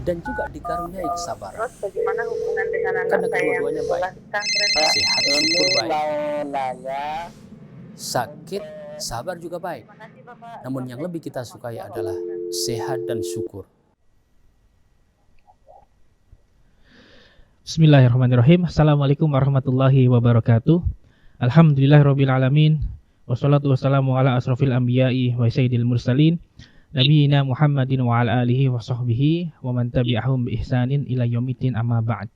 dan juga dikaruniai kesabaran. Terus bagaimana hubungan dengan anak Karena saya yang kedua-duanya sekolah baik. pesantren? Sehat, syukur Ini baik. mau nanya. Sakit, sabar juga baik. Terima kasih Bapak. Namun yang lebih kita sukai adalah sehat dan syukur. Bismillahirrahmanirrahim. Assalamualaikum warahmatullahi wabarakatuh. Alhamdulillahirabbil alamin. Wassalatu wassalamu ala asrofil anbiya'i wa sayyidil mursalin nabiyina Muhammadin wa ala alihi wa sahbihi wa man tabi'ahum bi ihsanin ila yaumiddin, amma ba'd.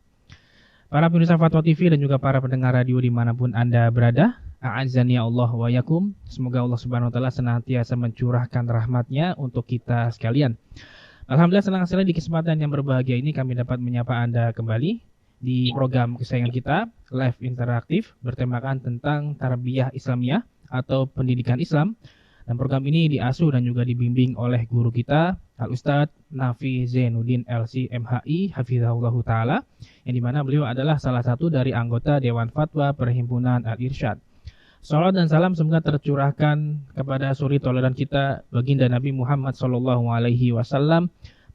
Para pemirsa Fatwa TV dan juga para pendengar radio dimanapun Anda berada, a'azzani Allah wa yakum. Semoga Allah Subhanahu wa taala senantiasa mencurahkan rahmatnya untuk kita sekalian. Alhamdulillah, senang sekali di kesempatan yang berbahagia ini kami dapat menyapa Anda kembali di program kesayangan kita, Live Interaktif, bertemakan tentang Tarbiyah Islamiyah atau pendidikan Islam. Dan program ini diasuh dan juga dibimbing oleh guru kita, Al-Ustadz Nafi Zainuddin LC MHI Hafizahullahu Ta'ala, yang dimana beliau adalah salah satu dari anggota Dewan Fatwa Perhimpunan Al-Irsyad. Salawat dan salam semoga tercurahkan kepada suri toleran kita, baginda Nabi Muhammad SAW,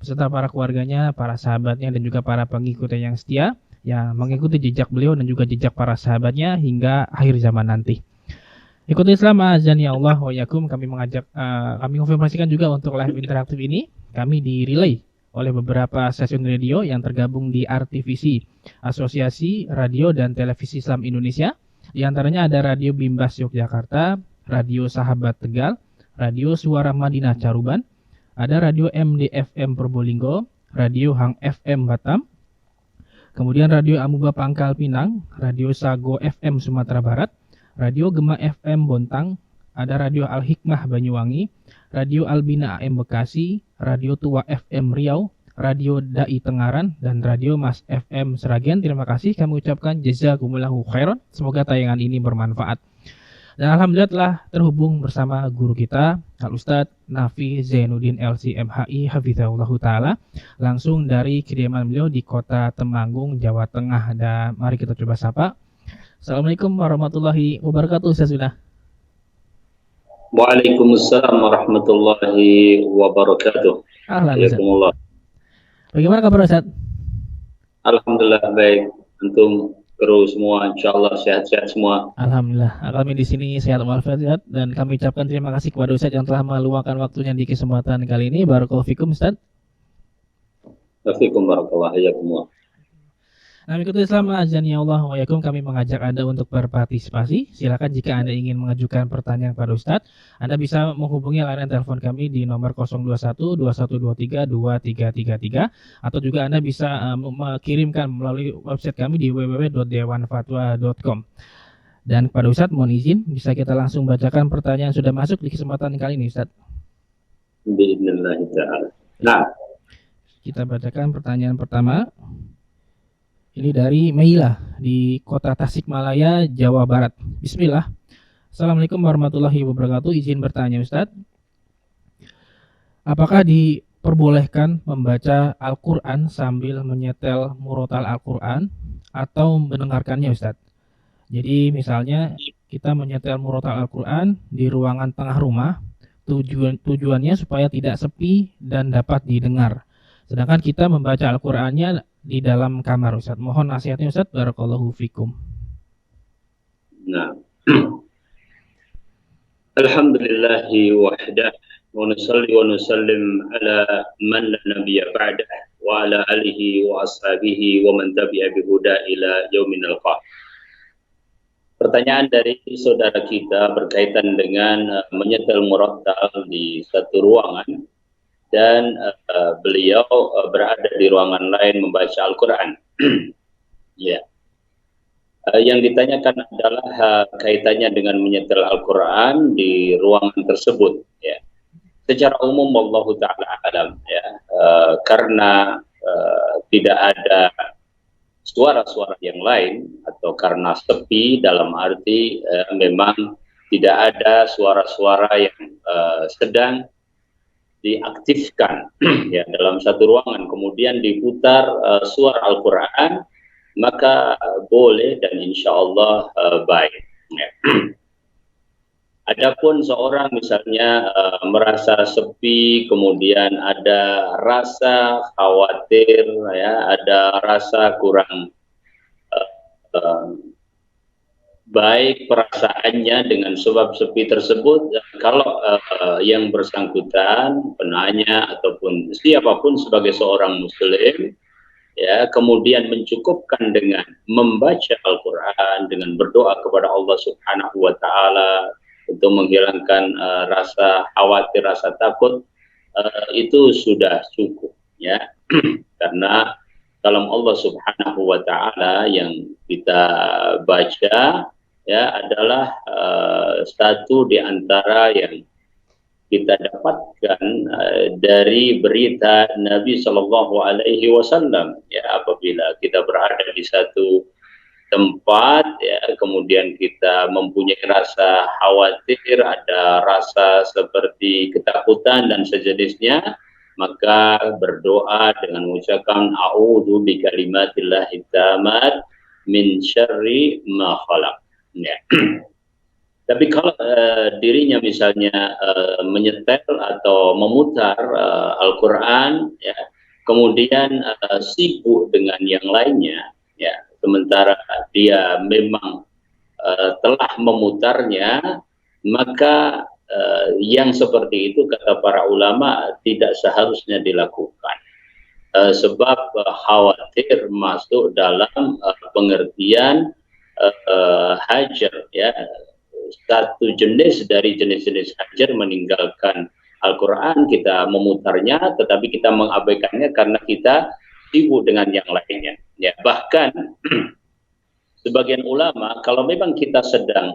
beserta para keluarganya, para sahabatnya, dan juga para pengikutnya yang setia, yang mengikuti jejak beliau dan juga jejak para sahabatnya hingga akhir zaman nanti. Ikuti Islam azan ya Allah wa yakum. Kami konfirmasikan juga untuk live interaktif ini kami di-relay oleh beberapa stasiun radio yang tergabung di RTVC, Asosiasi Radio dan Televisi Islam Indonesia. Di antaranya ada Radio Bimbas Yogyakarta, Radio Sahabat Tegal, Radio Suara Madinah Caruban, ada Radio MDFM Probolinggo, Radio Hang FM Batam, kemudian Radio Amuba Pangkal Pinang, Radio Sago FM Sumatera Barat, Radio Gema FM Bontang, ada Radio Al-Hikmah Banyuwangi, Radio Albina AM Bekasi, Radio Tua FM Riau, Radio Dai Tengaran, dan Radio Mas FM Seragen. Terima kasih, kami ucapkan jazakumullahu khairan. Semoga tayangan ini bermanfaat. Dan alhamdulillah telah terhubung bersama guru kita, Al-Ustadz Nafi Zainuddin LC MHI Hafizahullahu Ta'ala, langsung dari kediaman beliau di kota Temanggung, Jawa Tengah. Dan mari kita coba sapa. Assalamualaikum warahmatullahi wabarakatuh, Ustaz sudah. Waalaikumsalam warahmatullahi wabarakatuh. Alhamdulillah. Bagaimana kabar Ustaz? Alhamdulillah baik. Antum kru semua insyaallah sehat-sehat semua. Alhamdulillah, kami di sini sehat walafiat, dan kami ucapkan terima kasih kepada Ustaz yang telah meluangkan waktunya di kesempatan kali ini. Barakallahu fikum Ustaz. Wafikum barakallahu hayakumullah. Nah, ikuti Islam azan ya Allah wa yakum. Kami mengajak Anda untuk berpartisipasi. Silakan jika Anda ingin mengajukan pertanyaan pada Ustadz, Anda bisa menghubungi layanan telepon kami di nomor 021 2123 2333, atau juga Anda bisa mengirimkan melalui website kami di www.dewanfatwa.com. Dan kepada Ustadz mohon izin, bisa kita langsung bacakan pertanyaan yang sudah masuk di kesempatan kali ini Ustadz. Bismillah ta'ala. Nah, kita bacakan pertanyaan pertama. Ini dari Meila di kota Tasikmalaya, Jawa Barat. Bismillah. Assalamualaikum warahmatullahi wabarakatuh. Izin bertanya Ustadz, apakah diperbolehkan membaca Al-Quran sambil menyetel murotal Al-Quran atau mendengarkannya Ustadz? Jadi misalnya kita menyetel murotal Al-Quran di ruangan tengah rumah, tujuannya supaya tidak sepi dan dapat didengar. Sedangkan kita membaca Al-Qur'annya di dalam kamar Ustaz. Mohon nasihatnya Ustaz. Barakallahu fikum. Nah. Alhamdulillahi wahdah wa nusalli wa nusallim ala man la nabiyya ba'dah wa ala alihi wa ashabihi wa man tabi'a bihuda ila yauminal qiyamah. Pertanyaan dari saudara kita berkaitan dengan menyetel murattal di satu ruangan dan beliau berada di ruangan lain membaca Al-Quran. Ya. Yang ditanyakan adalah kaitannya dengan menyetel Al-Quran di ruangan tersebut. Ya. Secara umum Allah Ta'ala alam, ya, karena tidak ada suara-suara yang lain atau karena sepi dalam arti memang tidak ada suara-suara yang sedang diaktifkan ya dalam satu ruangan kemudian diputar suara Al-Quran, maka boleh dan insya Allah baik ya. Adapun seorang misalnya merasa sepi, kemudian ada rasa khawatir, ya, ada rasa kurang eh, baik perasaannya dengan sebab sepi tersebut, kalau yang bersangkutan, penanya ataupun siapapun sebagai seorang muslim, ya, kemudian mencukupkan dengan membaca Al-Quran, dengan berdoa kepada Allah Subhanahu wa Ta'ala untuk menghilangkan rasa khawatir, rasa takut, itu sudah cukup, ya. Karena kalam Allah Subhanahu wa Ta'ala yang kita baca, ya, adalah satu di antara yang kita dapatkan dari berita Nabi Shallallahu Alaihi Wasallam. Ya, apabila kita berada di satu tempat, ya, kemudian kita mempunyai rasa khawatir, ada rasa seperti ketakutan dan sejenisnya, maka berdoa dengan mengucapkan a'udzu bikalimatillahi tammat min syarri ma khalaq. Ya. Tapi kalau dirinya misalnya menyetel atau memutar Al-Quran, ya, kemudian sibuk dengan yang lainnya, ya, sementara dia memang telah memutarnya, maka yang seperti itu kata para ulama tidak seharusnya dilakukan. Sebab khawatir masuk dalam pengertian hajar, ya, satu jenis dari jenis-jenis hajar meninggalkan Al-Quran, kita memutarnya tetapi kita mengabaikannya karena kita sibuk dengan yang lainnya, ya. Bahkan sebagian ulama, kalau memang kita sedang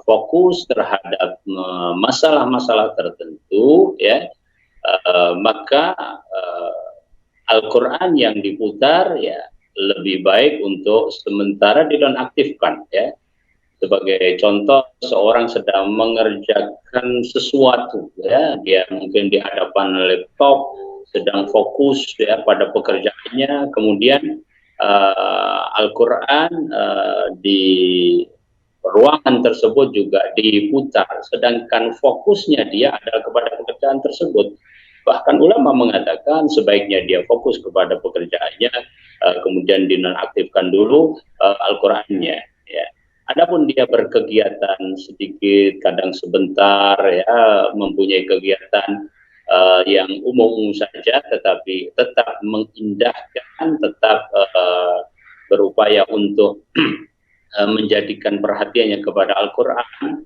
fokus terhadap masalah-masalah tertentu, ya, maka Al-Quran yang diputar, ya, lebih baik untuk sementara dinonaktifkan, ya. Sebagai contoh, seorang sedang mengerjakan sesuatu, ya, dia mungkin di hadapan laptop, sedang fokus, ya, pada pekerjaannya, kemudian Al-Quran di ruangan tersebut juga diputar, sedangkan fokusnya dia adalah kepada pekerjaan tersebut. Bahkan ulama mengatakan sebaiknya dia fokus kepada pekerjaannya, kemudian dinonaktifkan dulu Al-Qurannya, ya. Adapun dia berkegiatan sedikit, kadang sebentar, ya, mempunyai kegiatan yang umum saja, tetapi tetap mengindahkan, tetap berupaya untuk menjadikan perhatiannya kepada Al-Quran,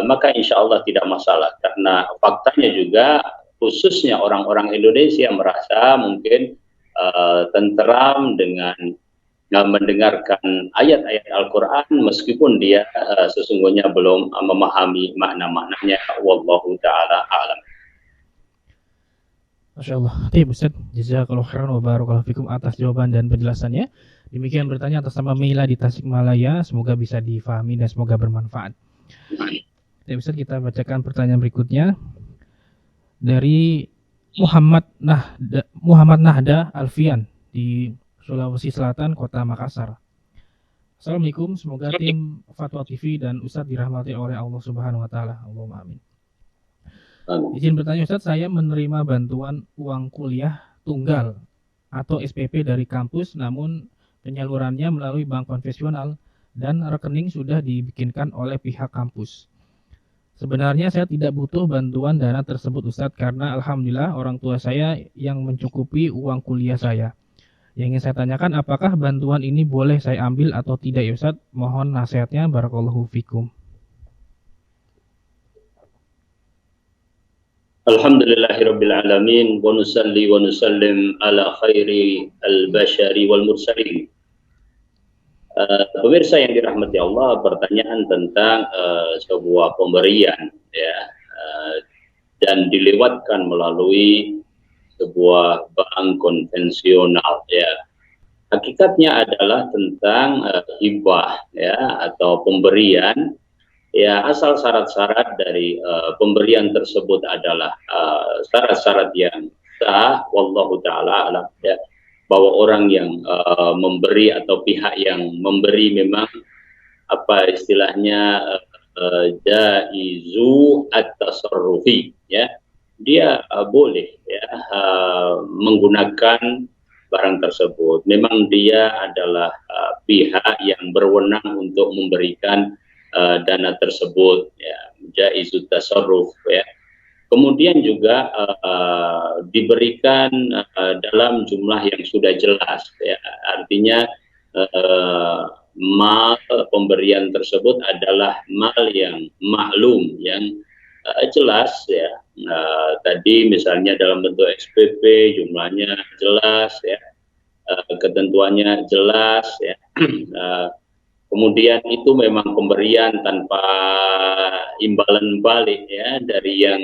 maka insya Allah tidak masalah. Karena faktanya juga, khususnya orang-orang Indonesia merasa mungkin tenteram dengan mendengarkan ayat-ayat Al-Quran meskipun dia sesungguhnya belum memahami makna-maknanya. Wallahu ta'ala a'lam. Masya Allah. Baik, Ustaz, jazakallahu khairan wa barakallahu fikum atas jawaban dan penjelasannya. Demikian bertanya atas nama Mila di Tasikmalaya, semoga bisa difahami dan semoga bermanfaat. Baik, Ustaz, kita bacakan pertanyaan berikutnya dari Muhammad Nahda Alfian di Sulawesi Selatan, Kota Makassar. Assalamualaikum, semoga tim Fatwa TV dan Ustadz dirahmati oleh Allah Subhanahu wa Ta'ala. Allahumma amin. Izin bertanya, Ustadz, saya menerima bantuan uang kuliah tunggal atau SPP dari kampus, namun penyalurannya melalui bank konvensional dan rekening sudah dibikinkan oleh pihak kampus. Sebenarnya saya tidak butuh bantuan dana tersebut, Ustadz, karena alhamdulillah orang tua saya yang mencukupi uang kuliah saya. Yang ingin saya tanyakan, apakah bantuan ini boleh saya ambil atau tidak, ya Ustadz? Mohon nasihatnya, barakallahu fikum. Alhamdulillahirabbil alamin wa nusalli wa nusallim ala khairi al-bashari wal mursalin. Pemirsa yang dirahmati Allah, pertanyaan tentang sebuah pemberian, ya, dan dilewatkan melalui sebuah bank konvensional, ya. Hakikatnya adalah tentang hibah, ya, atau pemberian, ya, asal syarat-syarat dari pemberian tersebut adalah syarat-syarat yang sah, wallahu ta'ala alam, ya, bahwa orang yang memberi atau pihak yang memberi memang apa istilahnya jaizu at-tasarrufi, ya, dia boleh ya menggunakan barang tersebut. Memang dia adalah pihak yang berwenang untuk memberikan dana tersebut, ya, jaizu tasarruf, ya. Kemudian juga diberikan dalam jumlah yang sudah jelas, ya. Artinya mal pemberian tersebut adalah mal yang maklum, yang jelas, ya. Tadi misalnya dalam bentuk SPP jumlahnya jelas, ya, ketentuannya jelas, ya. Kemudian itu memang pemberian tanpa imbalan balik, ya, dari yang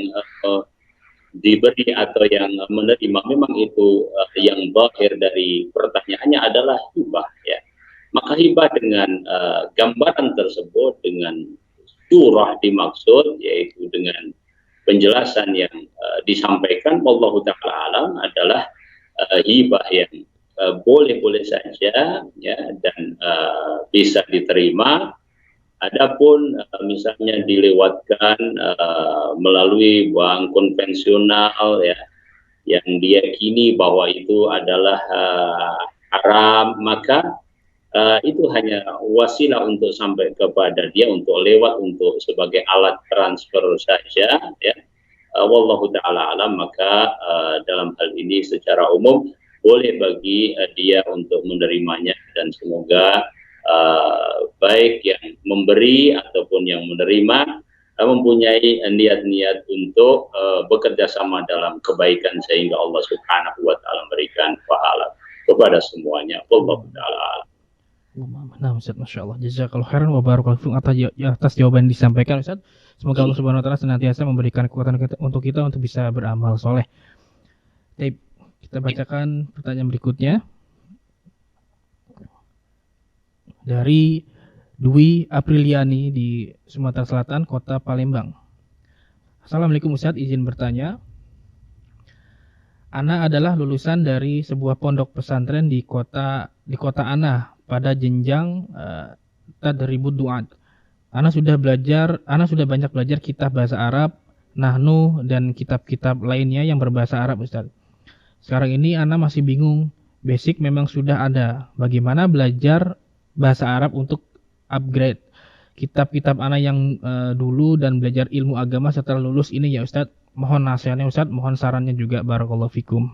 diberi atau yang menerima. Memang itu yang zahir dari pertanyaannya adalah hibah, ya. Maka hibah dengan gambaran tersebut, dengan surah dimaksud, yaitu dengan penjelasan yang disampaikan, wallahu ta'ala alam, adalah hibah yang boleh-boleh saja, ya, dan bisa diterima. Adapun misalnya dilewatkan melalui bank konvensional, ya, yang diyakini bahwa itu adalah haram, maka itu hanya wasilah untuk sampai kepada dia, untuk lewat, untuk sebagai alat transfer saja, ya. Wallahu ta'ala alam. Maka dalam hal ini secara umum boleh bagi dia untuk menerimanya, dan semoga baik yang memberi ataupun yang menerima mempunyai niat-niat untuk bekerja sama dalam kebaikan, sehingga Allah Subhanahu wa ta'ala memberikan pahala kepada semuanya. Wallahu ta'ala. Nah, Ustaz, Masya Allah, jazakallahu khairan wa barakallahu fikum atas jawaban yang disampaikan, Ustaz. Semoga Allah Subhanahu wa ta'ala senantiasa memberikan kekuatan untuk kita untuk bisa beramal soleh. Baik, kita bacakan pertanyaan berikutnya dari Dwi Apriliani di Sumatera Selatan, Kota Palembang. Assalamualaikum Ustaz, izin bertanya. Ana adalah lulusan dari sebuah pondok pesantren di kota Ana pada jenjang tadribud du'at. Ana sudah banyak belajar kitab bahasa Arab, nahnu, dan kitab-kitab lainnya yang berbahasa Arab, Ustaz. Sekarang ini Ana masih bingung. Basic memang sudah ada. Bagaimana belajar bahasa Arab untuk upgrade kitab-kitab Ana yang dulu dan belajar ilmu agama setelah lulus ini, ya Ustaz? Mohon nasihatnya Ustaz, mohon sarannya juga, barakallahu fikum.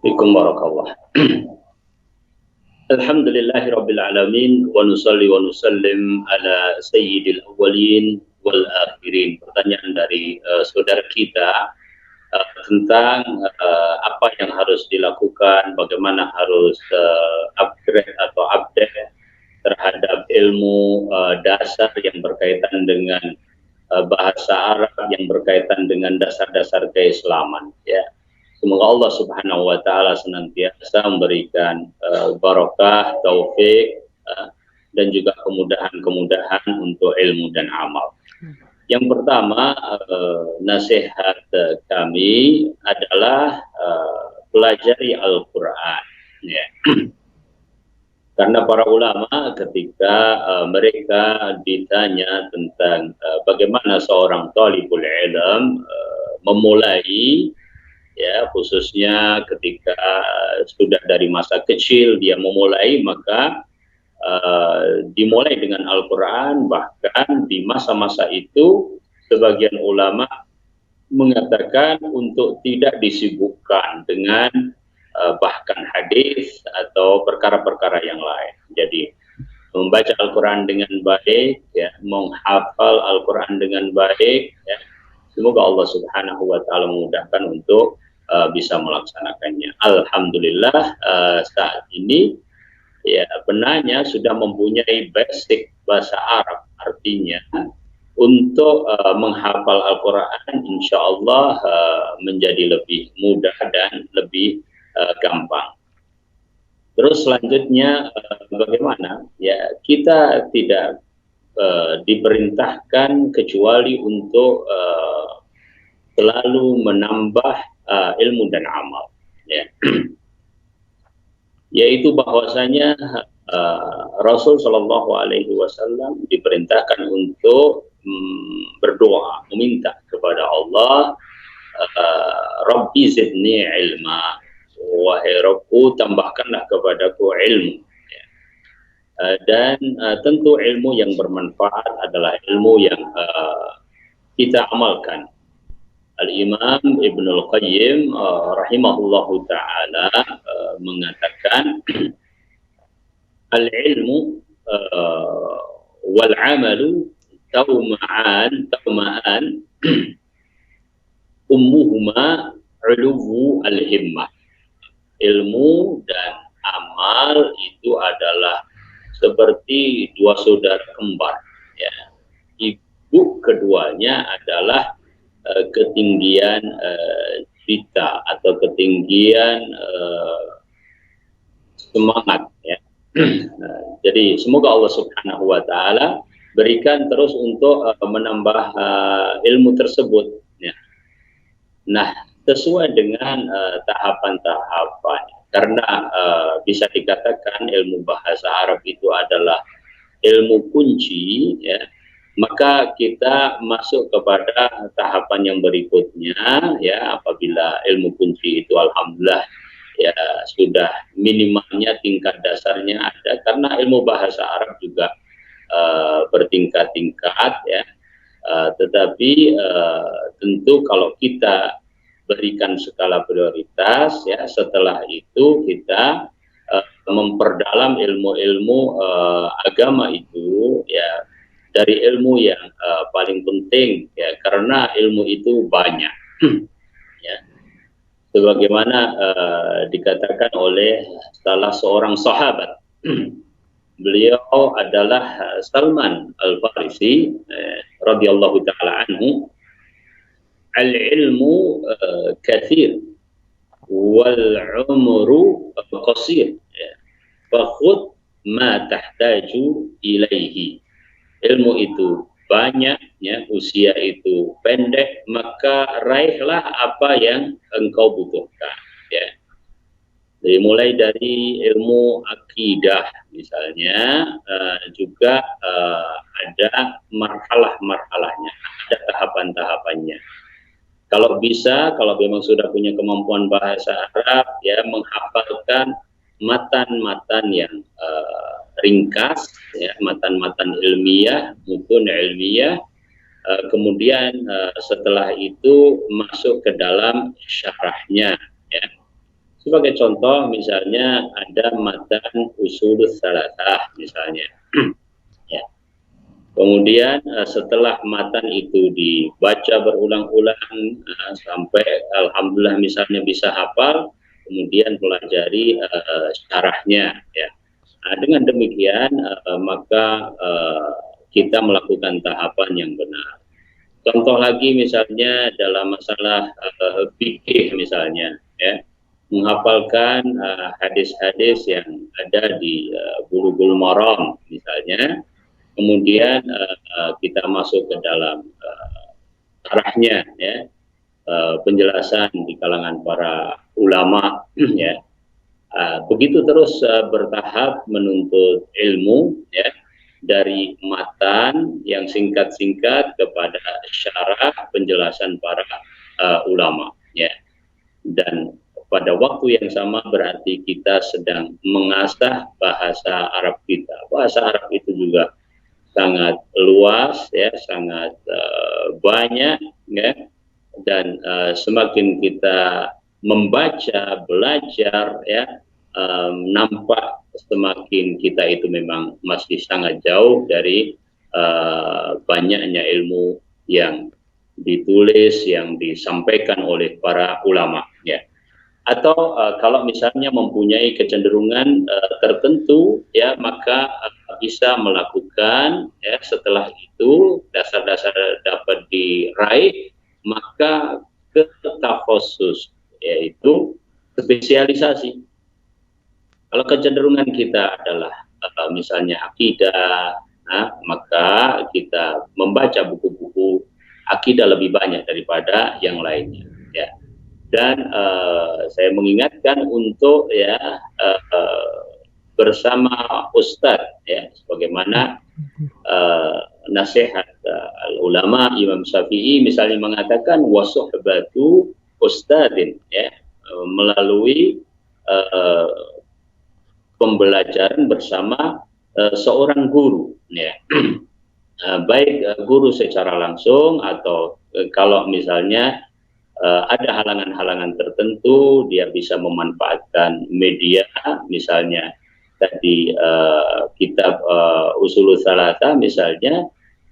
Fikum barakallah. Alhamdulillahi rabbil alamin, wa nusalli wa nusallim ala sayyidil awwalin wal akhirin. Pertanyaan dari saudara kita tentang apa yang harus dilakukan, bagaimana harus upgrade atau update terhadap ilmu dasar yang berkaitan dengan bahasa Arab, yang berkaitan dengan dasar-dasar keislaman, ya. Semoga Allah Subhanahu wa ta'ala senantiasa memberikan barakah, taufik, dan juga kemudahan-kemudahan untuk ilmu dan amal. Yang pertama, nasihat kami adalah pelajari Al-Quran, ya. Karena para ulama ketika mereka ditanya tentang bagaimana seorang talibul ilm memulai, ya, khususnya ketika sudah dari masa kecil dia memulai, maka dimulai dengan Al-Quran. Bahkan di masa-masa itu sebagian ulama mengatakan untuk tidak disibukkan dengan bahkan hadis atau perkara-perkara yang lain. Jadi membaca Al-Quran dengan baik, ya, menghafal Al-Quran dengan baik, ya. Semoga Allah Subhanahu wa ta'ala memudahkan untuk bisa melaksanakannya. Alhamdulillah saat ini, ya, benarnya sudah mempunyai basic bahasa Arab. Artinya untuk menghafal Al-Quran insya Allah menjadi lebih mudah dan lebih gampang. Terus selanjutnya bagaimana? Ya, kita tidak diperintahkan kecuali untuk selalu menambah ilmu dan amal, ya. Yaitu bahwasanya Rasul Shallallahu Alaihi Wasallam diperintahkan untuk berdoa, meminta kepada Allah, Rabbi zidni ilma, wahai Rabbku tambahkanlah kepadaku ilmu. Dan tentu ilmu yang bermanfaat adalah ilmu yang kita amalkan. Al-Imam Ibnul Qayyim rahimahullahu ta'ala mengatakan al-ilmu wal-amalu tawma'an ummuhuma uluwu al-himmah. Ilmu dan amal itu adalah seperti dua saudara kembar, ya. Ibu keduanya adalah ketinggian cita atau ketinggian semangat, ya. Jadi semoga Allah Subhanahu wa taala berikan terus untuk menambah ilmu tersebut, ya. Nah, sesuai dengan tahapan-tahapan, karena bisa dikatakan ilmu bahasa Arab itu adalah ilmu kunci, ya, maka kita masuk kepada tahapan yang berikutnya, ya. Apabila ilmu kunci itu alhamdulillah ya sudah minimalnya tingkat dasarnya ada, karena ilmu bahasa Arab juga bertingkat-tingkat, ya. Tetapi tentu kalau kita berikan skala prioritas, ya, setelah itu kita memperdalam ilmu-ilmu agama itu, ya, dari ilmu yang paling penting, ya, karena ilmu itu banyak, ya. Sebagaimana dikatakan oleh salah seorang sahabat, beliau adalah Salman Al-Farisi radhiyallahu taala anhu. Al-ilmu kathir wal umru qasir, fakhud ma tahtaju ilaihi. Ilmu itu banyak, ya, usia itu pendek, maka raihlah apa yang engkau butuhkan, ya. Jadi mulai dari ilmu akidah misalnya, juga ada marhalah-marhalahnya, ada tahapan-tahapannya. Kalau bisa, kalau memang sudah punya kemampuan bahasa Arab, ya, menghafalkan matan-matan yang ringkas, ya, matan-matan ilmiah, mutun ilmiah, kemudian setelah itu masuk ke dalam syarahnya, ya. Sebagai contoh misalnya ada matan usulus salasah misalnya, ya. Kemudian setelah matan itu dibaca berulang-ulang sampai alhamdulillah misalnya bisa hafal, kemudian pelajari syarahnya, ya. Nah, dengan demikian maka kita melakukan tahapan yang benar. Contoh lagi misalnya dalam masalah fikih misalnya, ya, menghafalkan hadis-hadis yang ada di Bulughul Maram misalnya. Kemudian kita masuk ke dalam arahnya, ya, penjelasan di kalangan para ulama, ya. Begitu terus bertahap menuntut ilmu, ya, dari matan yang singkat-singkat kepada syarah penjelasan para ulama, ya. Dan pada waktu yang sama berarti kita sedang mengasah bahasa Arab kita. Bahasa Arab itu juga sangat luas, ya, sangat banyak, ya, dan semakin kita membaca, belajar, ya, nampak semakin kita itu memang masih sangat jauh dari banyaknya ilmu yang ditulis, yang disampaikan oleh para ulama, ya. Atau kalau misalnya mempunyai kecenderungan tertentu, ya, maka bisa melakukan, ya, setelah itu dasar-dasar dapat diraih, maka ke takhusus, yaitu spesialisasi. Kalau kecenderungan kita adalah misalnya akidah, maka kita membaca buku-buku akidah lebih banyak daripada yang lainnya, ya. Dan saya mengingatkan untuk, ya, bersama ustadz, ya, sebagaimana nasihat ulama Imam Syafi'i misalnya mengatakan wasuhbatu ustadin, ya, melalui pembelajaran bersama seorang guru, ya. Baik guru secara langsung atau kalau misalnya ada halangan-halangan tertentu, dia bisa memanfaatkan media, misalnya tadi kitab Ushulul Tsalatsa misalnya,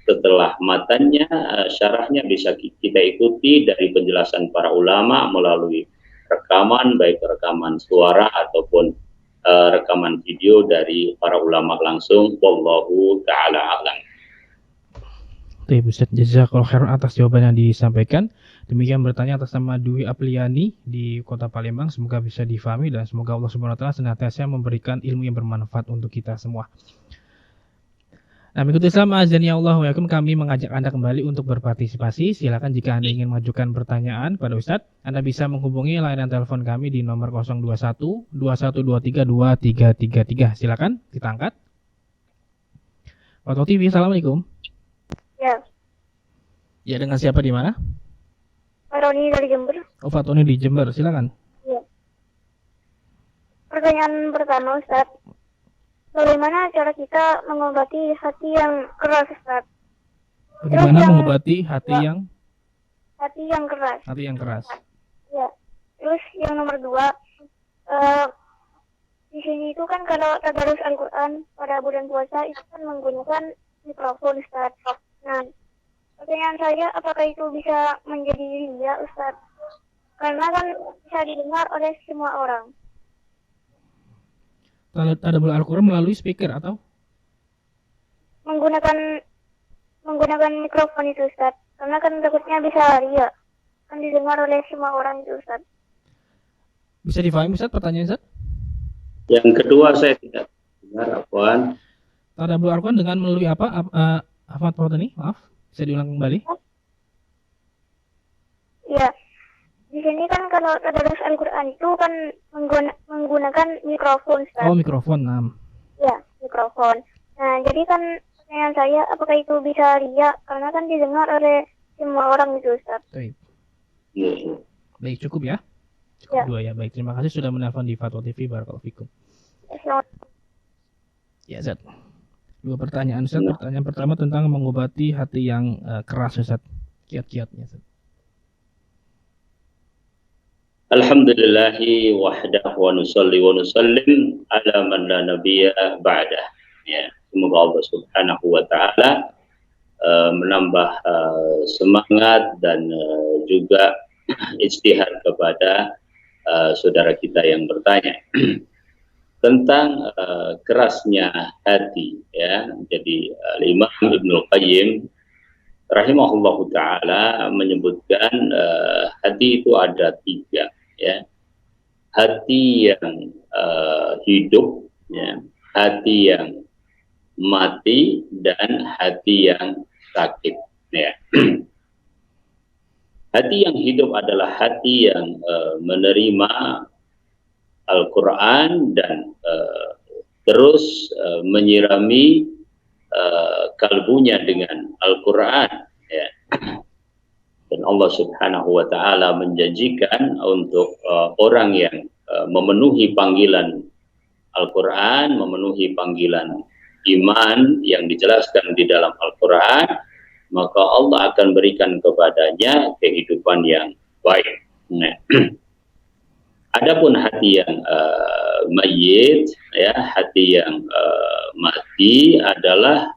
setelah matanya syarahnya bisa kita ikuti dari penjelasan para ulama melalui rekaman, baik rekaman suara ataupun rekaman video dari para ulama langsung. Wallahu ta'ala a'lam. Baik, Ustaz, jazakallahu khairan atas jawaban yang disampaikan. Demikian bertanya atas nama Dwi Apriani di Kota Palembang. Semoga bisa difahami dan semoga Allah Subhanahu wa taala senantiasa memberikan ilmu yang bermanfaat untuk kita semua. Nah, mengikuti Islam azan ya Allah wa yakum, kami mengajak Anda kembali untuk berpartisipasi. Silakan jika Anda ingin mengajukan pertanyaan pada Ustadz, Anda bisa menghubungi layanan telepon kami di nomor 021 2123 2333. Silakan kita angkat. Fatwa TV, Assalamualaikum. Ya, Ya, dengan siapa di mana? Pak Roni dari Jember. Oh, Fatoni di Jember, silakan. Ya. Pertanyaan pertama, Ustaz. Bagaimana cara kita mengobati hati yang keras, Ustaz? Bagaimana mengobati hati yang keras? Hati yang keras. Ya. Terus yang nomor 2, di sini itu kan kalau tadarus Al-Quran pada bulan puasa itu kan menggunakan mikrofon, Ustaz. Nah, pertanyaan saya, apakah itu bisa menjadi riya, Ustaz? Karena kan bisa didengar oleh semua orang. Tadabbur Al-Quran melalui speaker atau? Menggunakan mikrofon itu, Ustaz. Karena kan takutnya bisa riya. Kan didengar oleh semua orang itu, Ustaz. Bisa difahami, Ustaz, pertanyaan Ustaz? Yang kedua saya tidak dengar, Afwan. Tadabbur Al-Quran dengan melalui apa? Ahmad Fatoni, maaf. Bisa diulang kembali? Iya. Di sini kan kalau tadarus Al-Quran itu kan menggunakan mikrofon, Ustaz. Oh, mikrofon. Ya, mikrofon. Nah, jadi kan pertanyaan saya, apakah itu bisa riya? Karena kan didengar oleh semua orang itu, Ustaz. Baik. Ya. Baik, cukup ya? Cukup Ya. 2 ya. Baik, terima kasih sudah menelpon di Fatwa TV. Barakallahu fikum. Ya, Ustaz. 2 pertanyaan, Ustaz. Pertanyaan pertama tentang mengobati hati yang keras, Ustaz. Kiat-kiatnya, Ustaz. Alhamdulillahi wahdah wa nusalli wa nusallim ala man la nabiyya ba'dah. Ya, semoga Allah Subhanahu wa taala menambah semangat dan juga ijtihad kepada saudara kita yang bertanya tentang kerasnya hati, ya. Jadi Imam Ibnul Qayyim rahimahullahu taala menyebutkan hati itu ada 3, ya. Hati yang hidup, ya, hati yang mati, dan hati yang sakit, ya. Hati yang hidup adalah hati yang menerima Al-Quran dan terus menyirami kalbunya dengan Al-Quran, ya. Dan Allah Subhanahu wa taala menjanjikan untuk orang yang memenuhi panggilan Al-Quran, memenuhi panggilan iman yang dijelaskan di dalam Al-Quran, maka Allah akan berikan kepadanya kehidupan yang baik. Nah, adapun hati yang mayyit, ya, hati yang mati adalah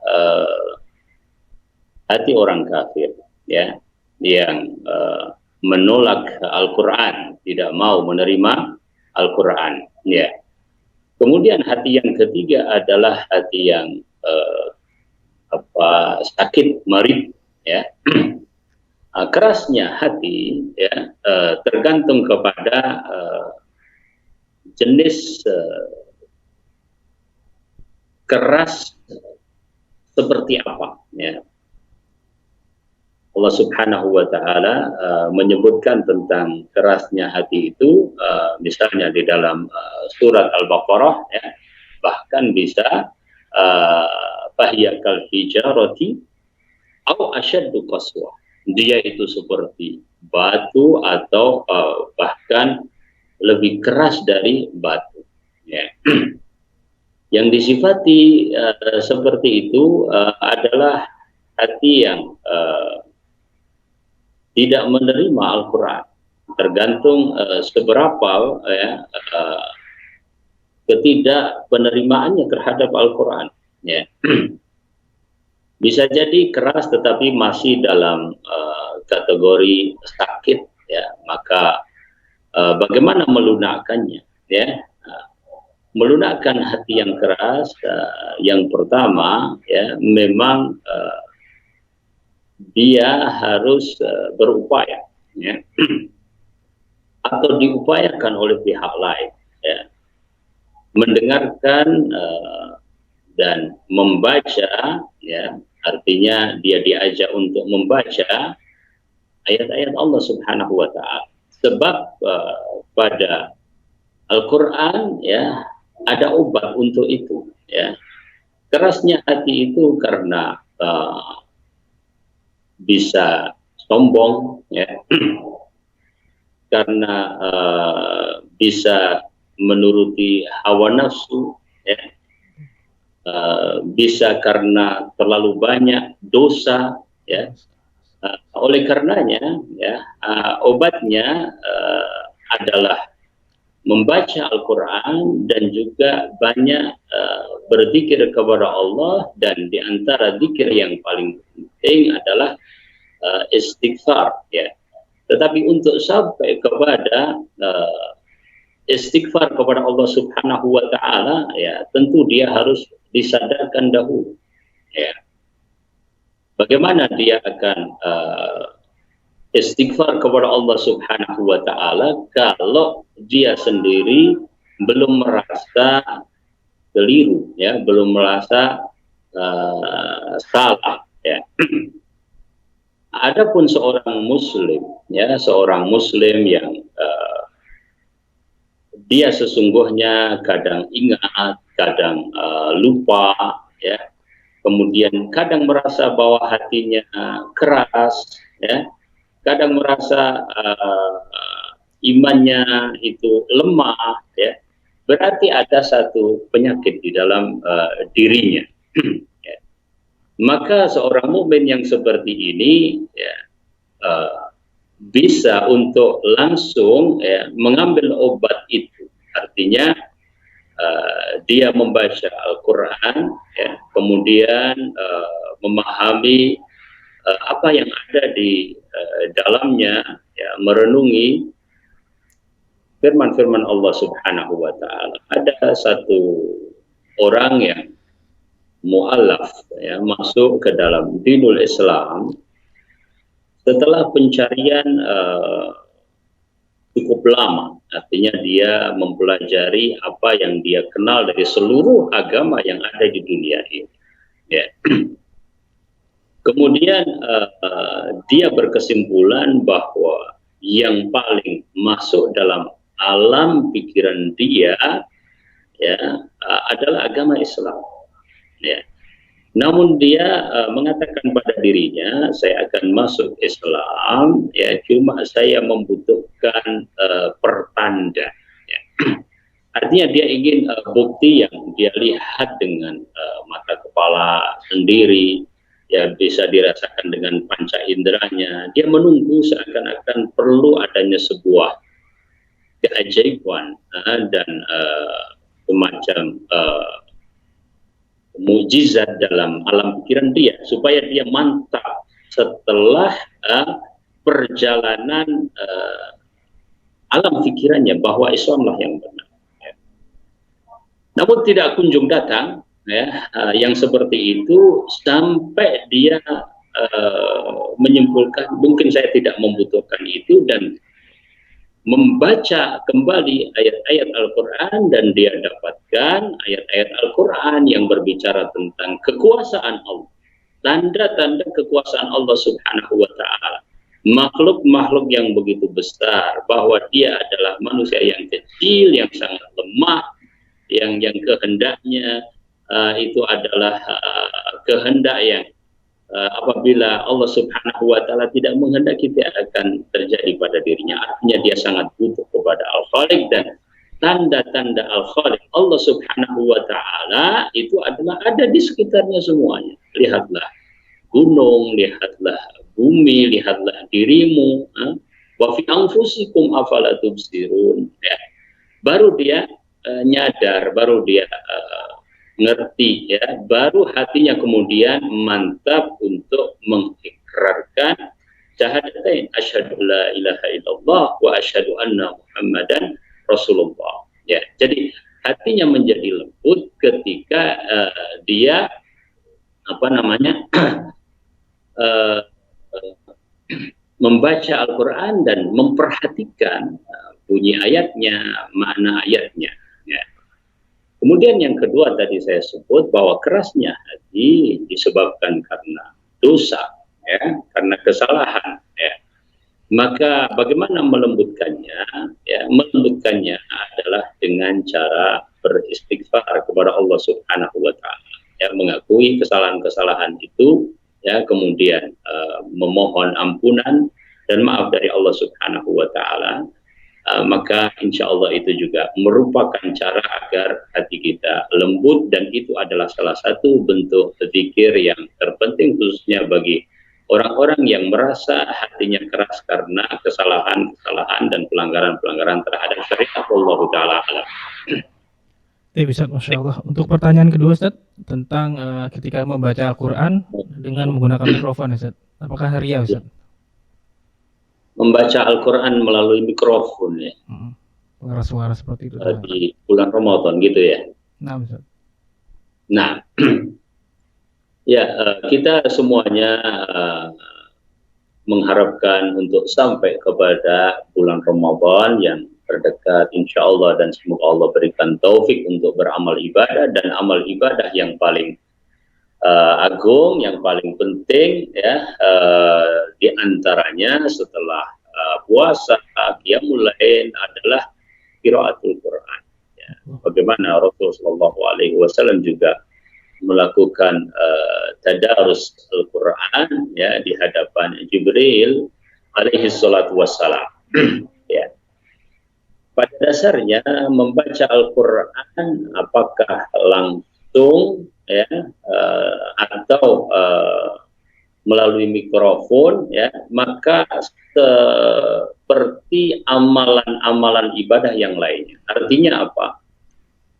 hati orang kafir, ya, yang menolak Al-Quran, tidak mau menerima Al-Quran, ya. Kemudian hati yang ketiga adalah hati yang sakit marid, ya. Kerasnya hati, ya, tergantung kepada jenis keras seperti apa, ya. Allah Subhanahu wa taala menyebutkan tentang kerasnya hati itu misalnya di dalam surat Al-Baqarah, ya, bahkan bisa fahiya kal hijarati au asyaddu qaswa, dia itu seperti batu atau bahkan lebih keras dari batu, ya. Yang disifati seperti itu adalah hati yang tidak menerima Al-Quran, tergantung seberapa ketidakpenerimaannya terhadap Al-Quran, ya. Bisa jadi keras tetapi masih dalam kategori sakit, ya. Maka bagaimana melunakkannya, ya? Melunakkan hati yang keras, yang pertama, ya, memang dia harus berupaya, ya, atau diupayakan oleh pihak lain, ya, mendengarkan dan membaca, ya, artinya dia diajak untuk membaca ayat-ayat Allah Subhanahu wa Ta'ala. Sebab pada Al-Quran, ya, ada obat untuk itu, ya. Kerasnya hati itu karena bisa sombong, ya, karena bisa menuruti hawa nafsu, ya, bisa karena terlalu banyak dosa, ya. Oleh karenanya, ya, obatnya adalah membaca Al-Quran dan juga banyak berzikir kepada Allah, dan diantara zikir yang paling penting adalah istighfar, ya. Tetapi untuk sampai kepada istighfar kepada Allah Subhanahu wa Ta'ala, ya, tentu dia harus disadarkan dahulu, ya. Bagaimana dia akan istighfar kepada Allah Subhanahu wa Ta'ala kalau dia sendiri belum merasa keliru, ya, belum merasa salah, ya. Adapun seorang muslim, ya, seorang muslim yang dia sesungguhnya kadang ingat, kadang lupa, ya, kemudian kadang merasa bahwa hatinya keras, ya, kadang merasa imannya itu lemah, ya, berarti ada satu penyakit di dalam dirinya. Ya. Maka seorang mukmin yang seperti ini, ya, bisa untuk langsung, ya, mengambil obat itu. Artinya dia membaca Al-Quran, ya, kemudian memahami apa yang ada di dalamnya, ya, merenungi firman-firman Allah Subhanahu wa Ta'ala. Ada satu orang yang mu'alaf, ya, masuk ke dalam dinul Islam setelah pencarian cukup lama. Artinya dia mempelajari apa yang dia kenal dari seluruh agama yang ada di dunia ini, ya. Kemudian dia berkesimpulan bahwa yang paling masuk dalam alam pikiran dia, ya, adalah agama Islam, ya. Namun dia mengatakan pada dirinya, saya akan masuk Islam, ya, cuma saya membutuhkan pertanda, ya. Artinya dia ingin bukti yang dia lihat dengan mata kepala sendiri, ya, bisa dirasakan dengan panca inderanya. Dia menunggu seakan-akan perlu adanya sebuah keajaiban dan semacam mukjizat dalam alam pikiran dia, supaya dia mantap setelah perjalanan alam pikirannya bahwa Islamlah yang benar, ya. Namun tidak kunjung datang, ya, yang seperti itu sampai dia menyimpulkan mungkin saya tidak membutuhkan itu, dan membaca kembali ayat-ayat Al-Quran, dan dia dapatkan ayat-ayat Al-Quran yang berbicara tentang kekuasaan Allah, tanda-tanda kekuasaan Allah Subhanahu wa Ta'ala, makhluk-makhluk yang begitu besar, bahwa dia adalah manusia yang kecil, yang sangat lemah, yang yang kehendaknya itu adalah kehendak yang apabila Allah Subhanahu wa taala tidak menghendaki tidak akan terjadi pada dirinya. Artinya dia sangat butuh kepada Al-Khaliq, dan tanda-tanda Al-Khaliq Allah Subhanahu wa taala itu adalah ada di sekitarnya semuanya. Lihatlah gunung, lihatlah bumi, lihatlah dirimu, wa fi anfusikum afala tubsirun, ya. Baru dia nyadar, baru dia ngerti, ya, baru hatinya kemudian mantap untuk mengikrarkan syahadatain asyhadu la ilaha illallah wa asyhadu anna muhammadan rasulullah, ya. Jadi hatinya menjadi lembut ketika dia membaca Al-Quran dan memperhatikan bunyi ayatnya, makna ayatnya, ya. Kemudian yang kedua tadi saya sebut bahwa kerasnya hati disebabkan karena dosa, ya, karena kesalahan, ya. Maka bagaimana melembutkannya? Ya, melembutkannya adalah dengan cara beristighfar kepada Allah Subhanahu wa taala, ya, mengakui kesalahan-kesalahan itu, ya, kemudian memohon ampunan dan maaf dari Allah Subhanahu wa taala. Maka insya Allah itu juga merupakan cara agar hati kita lembut, dan itu adalah salah satu bentuk zikir yang terpenting khususnya bagi orang-orang yang merasa hatinya keras karena kesalahan-kesalahan dan pelanggaran-pelanggaran terhadap syariat Allah Ta'ala. Ustaz, Masya Allah. Untuk pertanyaan kedua, Ustaz, tentang ketika membaca Al-Quran dengan menggunakan mikrofon, Ustaz, apakah ria, Ustaz? Membaca Al-Quran melalui mikrofon, ya. Suara-suara seperti itu. Di bulan Ramadan gitu, ya. Nah, Ustaz. Nah, ya, kita semuanya mengharapkan untuk sampai kepada bulan Ramadan yang terdekat, insya Allah, dan semoga Allah berikan taufik untuk beramal ibadah, dan amal ibadah yang paling agung, yang paling penting, ya, di antaranya setelah puasa, qiyamul lail adalah qiraatul Quran, ya. Bagaimana Rasulullah SAW juga melakukan tadarus Al-Quran, ya, di hadapan Jibril alaihi salatu wassalam. Ya. Pada dasarnya membaca Al-Quran apakah langsung, ya, atau melalui mikrofon, ya, maka seperti amalan-amalan ibadah yang lainnya. Artinya apa?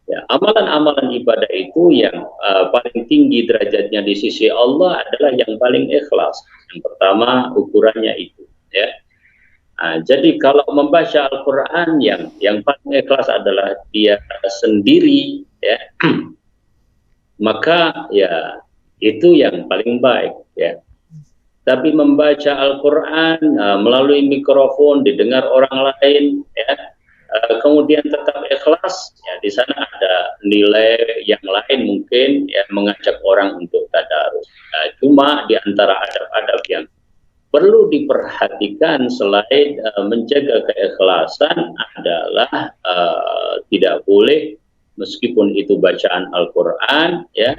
Ya, amalan-amalan ibadah itu yang paling tinggi derajatnya di sisi Allah adalah yang paling ikhlas. Yang pertama ukurannya itu, ya. Jadi kalau membaca Al-Quran yang paling ikhlas adalah dia sendiri, ya, maka ya itu yang paling baik, ya. Tapi membaca Al-Quran melalui mikrofon didengar orang lain, ya, kemudian tetap ikhlas, ya, di sana ada nilai yang lain mungkin, ya, mengajak orang untuk tadarus. Cuma di antara adab-adab yang perlu diperhatikan selain menjaga keikhlasan adalah tidak boleh, meskipun itu bacaan Al-Quran, ya,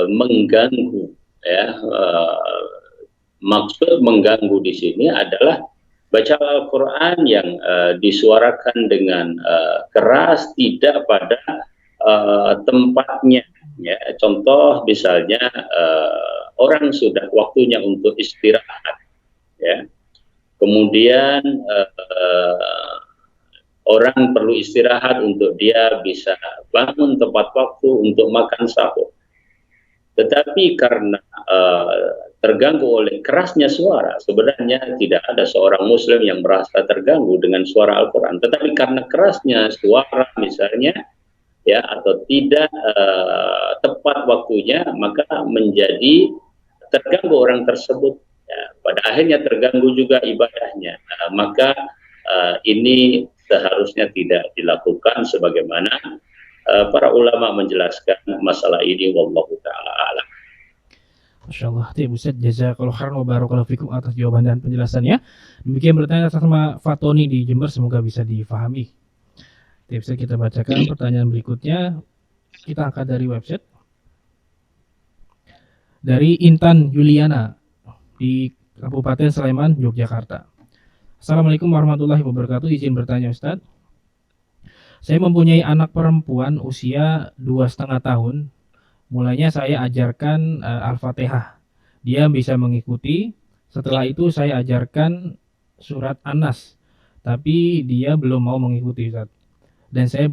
mengganggu, ya. Maksud mengganggu di sini adalah baca Al-Quran yang disuarakan dengan keras tidak pada tempatnya, ya. Contoh misalnya orang sudah waktunya untuk istirahat, ya, kemudian orang perlu istirahat untuk dia bisa bangun tepat waktu untuk makan sahur. Tetapi karena terganggu oleh kerasnya suara, sebenarnya tidak ada seorang muslim yang merasa terganggu dengan suara Al-Quran. Tetapi karena kerasnya suara misalnya, ya, atau tidak tepat waktunya, maka menjadi terganggu orang tersebut, ya. Pada akhirnya terganggu juga ibadahnya. Maka ini seharusnya tidak dilakukan sebagaimana para ulama menjelaskan masalah ini, wallahu ta'ala a'lam. Masya Allah, Ustaz, jazakallahu khairan wa barakallahu fikum atas jawaban dan penjelasannya. Demikian bertanya atas nama Fatoni di Jember, semoga bisa difahami. Bisa kita bacakan pertanyaan berikutnya. Kita angkat dari website. Dari Intan Yuliana di Kabupaten Sleman, Yogyakarta. Assalamualaikum warahmatullahi wabarakatuh. Izin bertanya Ustadz. Saya mempunyai anak perempuan usia 2,5 tahun. Mulanya saya ajarkan Al-Fatihah. Dia bisa mengikuti. Setelah itu saya ajarkan surat An-Nas. Tapi dia belum mau mengikuti Ustadz. Dan saya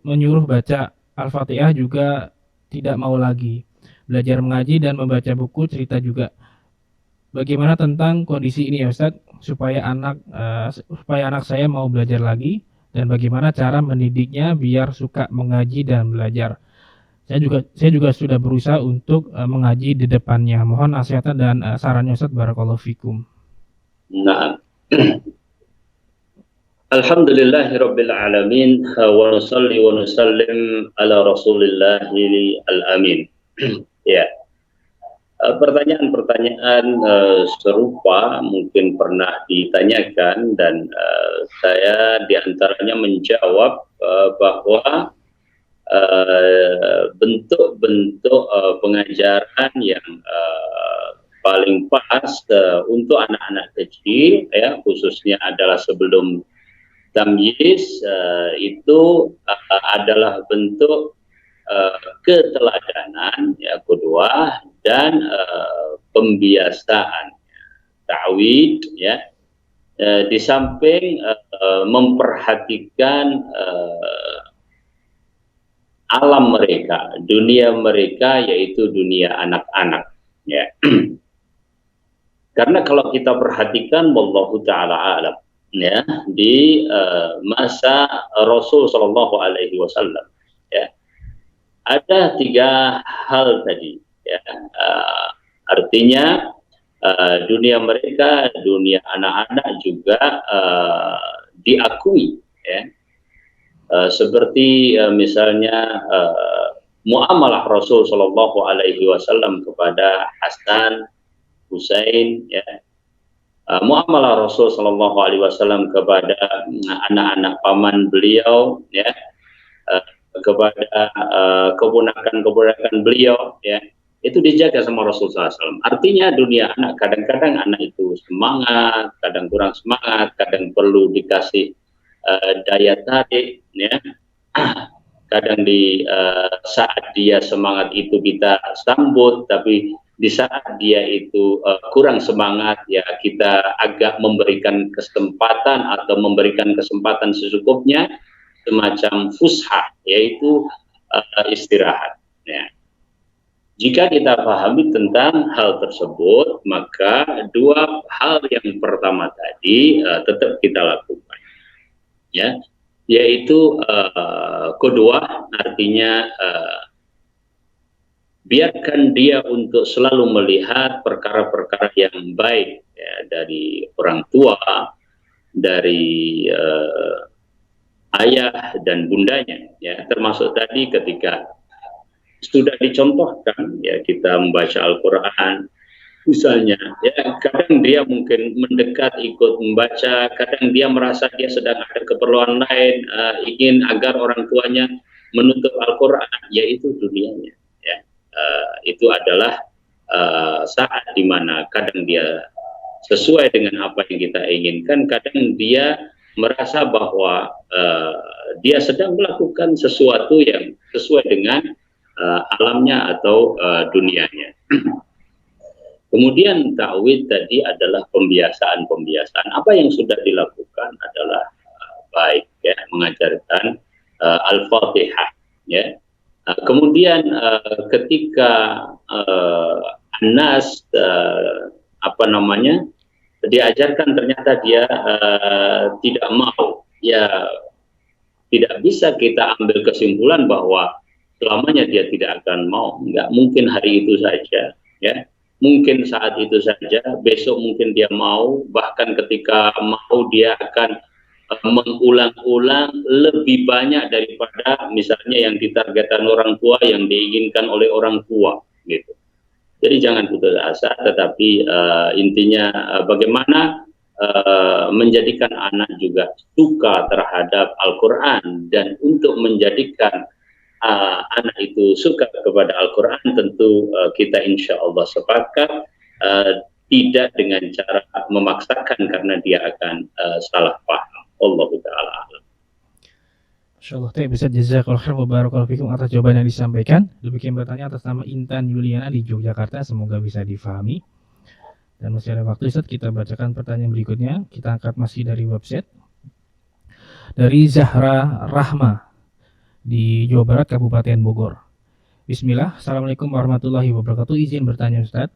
menyuruh baca Al-Fatihah juga tidak mau lagi. Belajar mengaji dan membaca buku cerita juga. Bagaimana tentang kondisi ini ya Ustadz, supaya anak saya mau belajar lagi, dan bagaimana cara mendidiknya biar suka mengaji dan belajar. Saya juga sudah berusaha untuk mengaji di depannya. Mohon nasihatnya dan sarannya Ustadz, barakallahu fikum. Nah, Alhamdulillahirabbil alamin wa nusalli wa nusallim ala Rasulillahil amin. Ya. Pertanyaan-pertanyaan serupa mungkin pernah ditanyakan dan saya diantaranya menjawab bahwa bentuk-bentuk pengajaran yang paling pas untuk anak-anak kecil, ya, khususnya adalah sebelum tamyiz, itu adalah bentuk keteladanan, ya, kedua, dan pembiasaan, ta'wid, ya, di samping memperhatikan alam mereka, dunia mereka, yaitu dunia anak-anak, ya. Karena kalau kita perhatikan, wallahu ta'ala alam, ya, di masa Rasul Shallallahu Alaihi Wasallam, ya, ada 3 hal tadi, ya, artinya dunia mereka, dunia anak-anak juga diakui, ya, seperti misalnya muamalah Rasul Shallallahu Alaihi Wasallam kepada Hasan, Husain, ya, muamalah Rasul Shallallahu Alaihi Wasallam kepada anak-anak paman beliau, ya, kepada keponakan-keponakan beliau, ya, itu dijaga sama Rasulullah SAW. Artinya dunia anak, kadang-kadang anak itu semangat, kadang kurang semangat, kadang perlu dikasih daya tarik, ya. Kadang di saat dia semangat itu kita sambut, tapi di saat dia itu kurang semangat, ya, kita agak memberikan kesempatan atau memberikan kesempatan secukupnya, semacam fushah, yaitu istirahat, ya. Jika kita pahami tentang hal tersebut, maka 2 hal yang pertama tadi tetap kita lakukan, ya, yaitu kedua, artinya biarkan dia untuk selalu melihat perkara-perkara yang baik, ya, dari orang tua, dari ayah dan bundanya, ya, termasuk tadi ketika sudah dicontohkan, ya, kita membaca Al-Quran misalnya, ya, kadang dia mungkin mendekat ikut membaca, kadang dia merasa dia sedang ada keperluan lain, ingin agar orang tuanya menutup Al-Quran, yaitu dunianya, ya. Itu adalah saat dimana kadang dia sesuai dengan apa yang kita inginkan, kadang dia merasa bahwa dia sedang melakukan sesuatu yang sesuai dengan alamnya atau dunianya. Kemudian ta'wid tadi adalah pembiasaan. Apa yang sudah dilakukan adalah baik, ya, mengajarkan Al-Fatihah, ya. Kemudian ketika An-Nas diajarkan, ternyata dia tidak mau, ya, tidak bisa kita ambil kesimpulan bahwa selamanya dia tidak akan mau. Nggak mungkin hari itu saja, ya, mungkin saat itu saja, besok mungkin dia mau, bahkan ketika mau dia akan mengulang-ulang lebih banyak daripada misalnya yang ditargetkan orang tua, yang diinginkan oleh orang tua, gitu. Jadi jangan putus asa, tetapi intinya bagaimana menjadikan anak juga suka terhadap Al-Quran, dan untuk menjadikan anak itu suka kepada Al-Quran, tentu kita insya Allah sepakat tidak dengan cara memaksakan karena dia akan salah paham. Allahu ta'ala a'lam. Insyaallah. Bisa jazakallahu khairan wa barakallahu fikum atas jawaban yang disampaikan. Demikian bertanya atas nama Intan Yuliana di Yogyakarta, semoga bisa difahami. Dan masih ada waktu, Ustaz, kita bacakan pertanyaan berikutnya. Kita angkat masih dari website. Dari Zahra Rahma di Jawa Barat, Kabupaten Bogor. Bismillah. Assalamualaikum warahmatullahi wabarakatuh. Izin bertanya, Ustaz.